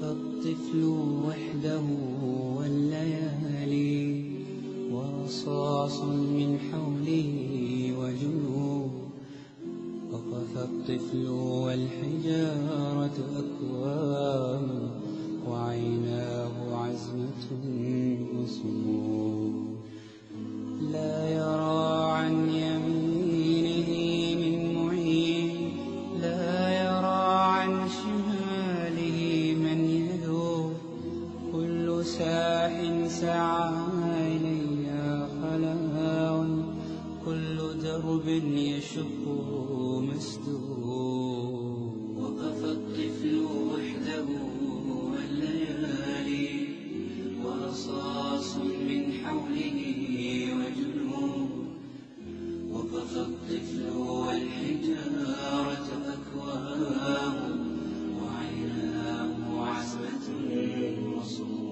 الطفل وحده والليالي ورصاص من حوله وجنود وقف الطفل والحجارة أكوام وعيناه عزمة وصمود لا يرى عن يمينه من معين لا يرى عن شماله من يدور كل ساح سعى إلي خلاء كل درب يشق مسدود وقف الطفل وحده والليالي ورصاص من حوله وجنود وقف الطفل والحجارة أكوام وعيناه عزمة وصمود.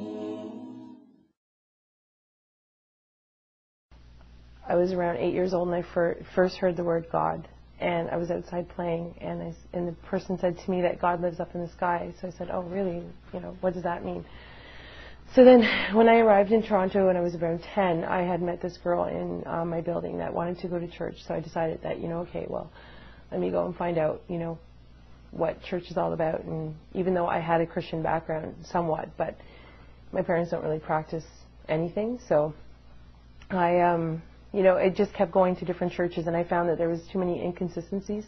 I was around 8 years old and I first heard the word God, and I was outside playing, and the person said to me that God lives up in the sky. So I said, oh really, what does that mean? So then when I arrived in Toronto when I was around 10, I had met this girl in my building that wanted to go to church. So I decided that, okay, well, let me go and find out, what church is all about. And even though I had a Christian background somewhat, but my parents don't really practice anything, so I I just kept going to different churches, and I found that there was too many inconsistencies.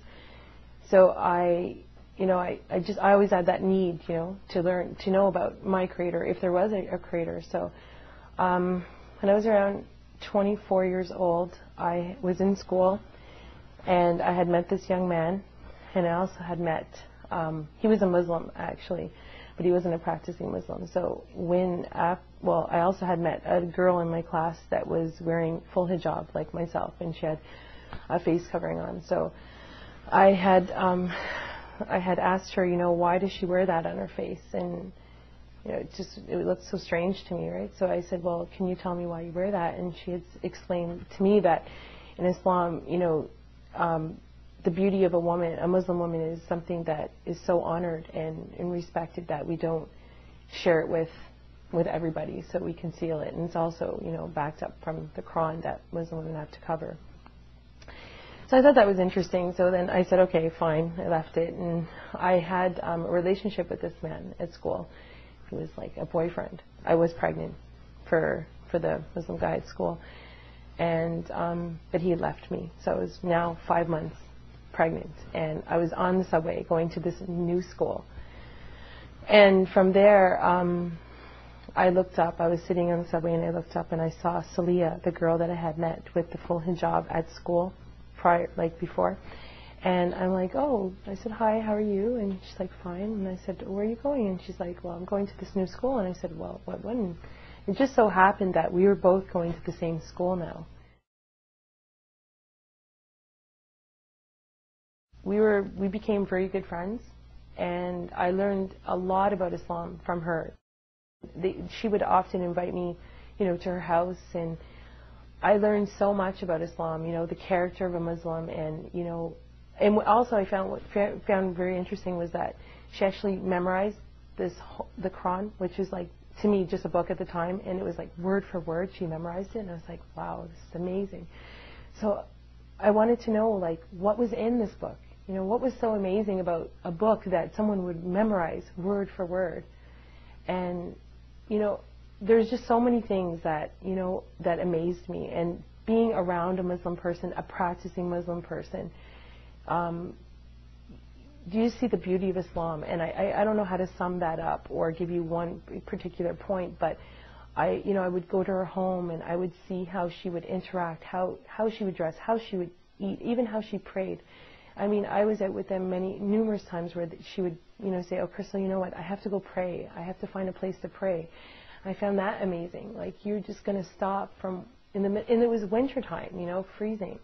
So I always had that need, to learn, to know about my Creator, if there was a Creator. So when I was around 24 years old, I was in school, and I had met this young man, and I also had met, he was a Muslim actually, but he wasn't a practicing Muslim. So I also had met a girl in my class that was wearing full hijab like myself, and she had a face covering on. So I had asked her, why does she wear that on her face? And it looked so strange to me, right? So I said, well, can you tell me why you wear that? And she had explained to me that in Islam, the beauty of a Muslim woman is something that is so honored and respected that we don't share it with everybody, so we conceal it. And it's also, backed up from the Quran that Muslim women have to cover. So I thought that was interesting. So then I said, okay, fine. I left it, and I had a relationship with this man at school. He was like a boyfriend. I was pregnant for the Muslim guy at school, and but he had left me. So I was now 5 months pregnant, and I was on the subway going to this new school. And from there, I looked up. I was sitting on the subway, and I looked up, and I saw Salia, the girl that I had met with the full hijab at school before. And I'm like, oh, I said, hi, how are you? And she's like, fine. And I said, where are you going? And she's like, well, I'm going to this new school. And I said, well, what one? It just so happened that we were both going to the same school now. We became very good friends, and I learned a lot about Islam from her. She would often invite me, to her house, and I learned so much about Islam, the character of a Muslim, and and also I found very interesting was that she actually memorized the Quran, which is like, to me, just a book at the time, and it was like word for word she memorized it, and I was like, wow, this is amazing. So I wanted to know, like, what was in this book. What was so amazing about a book that someone would memorize word for word? And, there's just so many things that, that amazed me. And being around a Muslim person, a practicing Muslim person, do you see the beauty of Islam? And I don't know how to sum that up or give you one particular point, but I would go to her home, and I would see how she would interact, how she would dress, how she would eat, even how she prayed. I mean, I was out with them numerous times where she would, say, oh, Crystal, you know what, I have to go pray. I have to find a place to pray. I found that amazing. Like, you're just going to stop and it was winter time, freezing,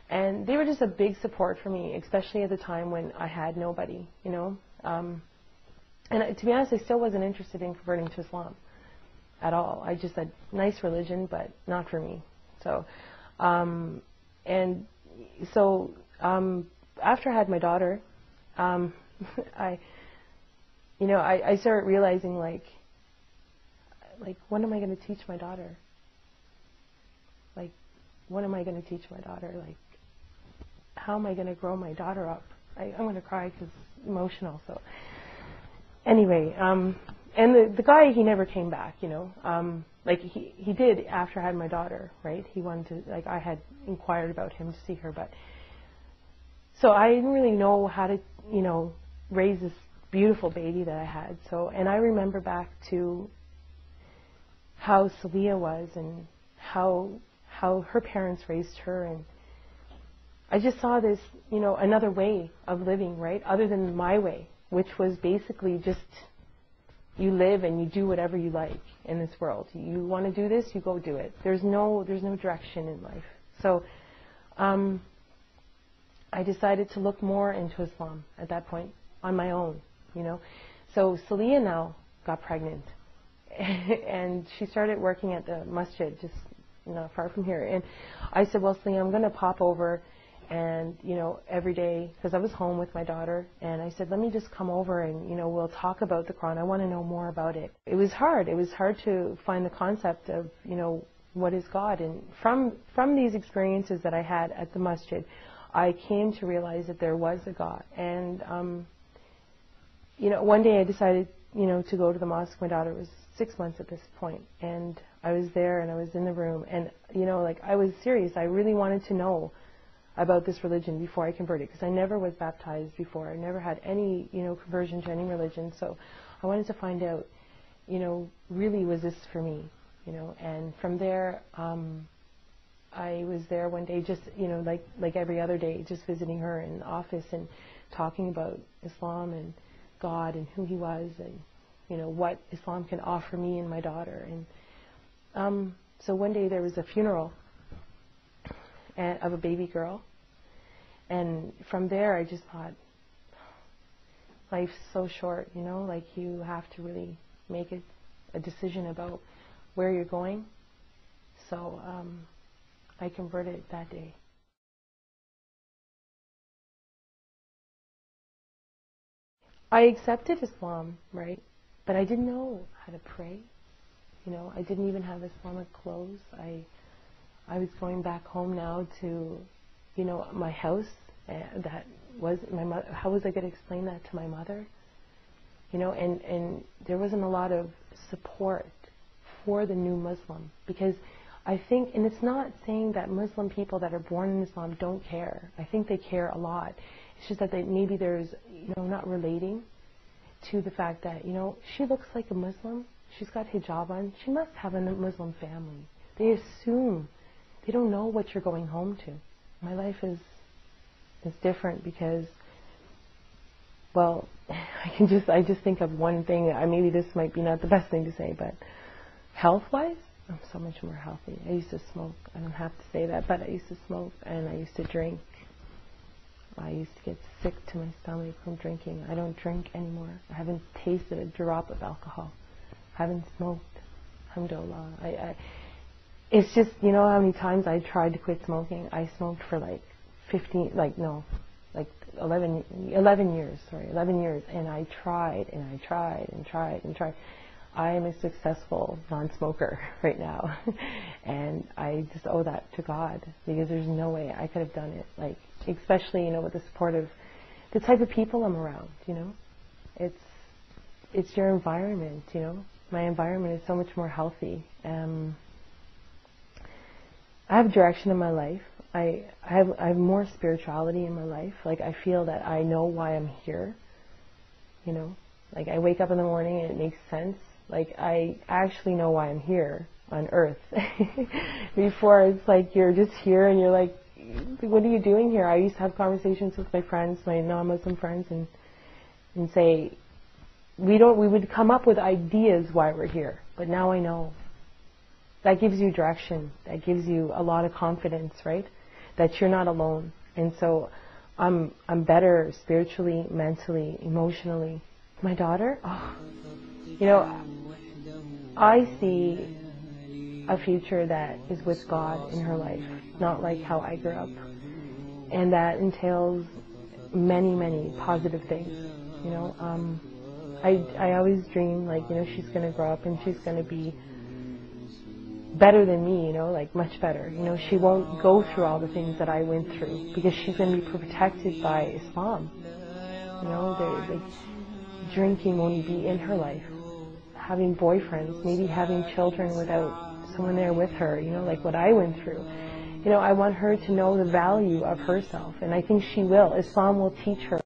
And they were just a big support for me, especially at the time when I had nobody, And to be honest, I still wasn't interested in converting to Islam at all. I just said, nice religion, but not for me. So, after I had my daughter, you know, I started realizing, like, what am I going to teach my daughter? Like, what am I going to teach my daughter? Like, how am I going to grow my daughter up? I'm going to cry because it's emotional. So, anyway, and the guy, he never came back, you know. Like, he did after I had my daughter, right? He wanted to, like, I had inquired about him to see her, but... So I didn't really know how to, you know, raise this beautiful baby that I had. So, and I remember back to how Celia was and how her parents raised her, and I just saw this, you know, another way of living, right? Other than my way, which was basically just you live and you do whatever you like in this world. You want to do this, you go do it. There's no direction in life. So I decided to look more into Islam at that point on my own, you know. So Celia now got pregnant and she started working at the masjid just not far from here. And I said, well, Celia, I'm going to pop over and, you know, every day, because I was home with my daughter, and I said, let me just come over and, you know, we'll talk about the Quran. I want to know more about it. It was hard. It was hard to find the concept of, you know, what is God. And from these experiences that I had at the masjid, I came to realize that there was a God. And, you know, one day I decided, you know, to go to the mosque. My daughter was 6 months at this point, and I was there and I was in the room, and, you know, like, I was serious. I really wanted to know about this religion before I converted, because I never was baptized before. I never had any, you know, conversion to any religion. So I wanted to find out, you know, really, was this for me, you know? And from there, I was there one day just, you know, like every other day, just visiting her in the office and talking about Islam and God and who He was and, you know, what Islam can offer me and my daughter. And so one day there was a funeral of a baby girl, and from there I just thought, life's so short, you know, like, you have to really make a decision about where you're going. So I converted that day. I accepted Islam, right, but I didn't know how to pray, you know. I didn't even have Islamic clothes. I was going back home now to, you know, my house. That was my mother. How was I going to explain that to my mother? You know, and there wasn't a lot of support for the new Muslim, because I think, and it's not saying that Muslim people that are born in Islam don't care. I think they care a lot. It's just that maybe there's, you know, not relating to the fact that, you know, she looks like a Muslim. She's got hijab on. She must have a Muslim family. They assume. They don't know what you're going home to. My life is different because, well, I just think of one thing. Maybe this might be not the best thing to say, but health-wise, I'm so much more healthy. I used to smoke. I don't have to say that, but I used to smoke and I used to drink. I used to get sick to my stomach from drinking. I don't drink anymore. I haven't tasted a drop of alcohol. I haven't smoked. Alhamdulillah. It's just, you know how many times I tried to quit smoking? I smoked for like 11 years, and I tried and I tried and tried and tried. I am a successful non-smoker right now, and I just owe that to God, because there's no way I could have done it, like, especially, you know, with the support of the type of people I'm around, you know. It's your environment, you know. My environment is so much more healthy. I have direction in my life. I have more spirituality in my life. Like, I feel that I know why I'm here, you know. Like, I wake up in the morning and it makes sense. Like, I actually know why I'm here on earth. Before, it's like you're just here and you're like, what are you doing here? I used to have conversations with my friends, my non-Muslim friends, and say, we would come up with ideas why we're here, but now I know. That gives you direction. That gives you a lot of confidence, right? That you're not alone. And so I'm better spiritually, mentally, emotionally. My daughter, you know, I see a future that is with God in her life, not like how I grew up. And that entails many, many positive things. You know, I always dream, like, you know, she's going to grow up and she's going to be better than me, you know, like much better. You know, she won't go through all the things that I went through because she's going to be protected by Islam. You know, like, drinking won't be in her life. Having boyfriends, maybe having children without someone there with her, you know, like what I went through. You know, I want her to know the value of herself, and I think she will. Islam will teach her.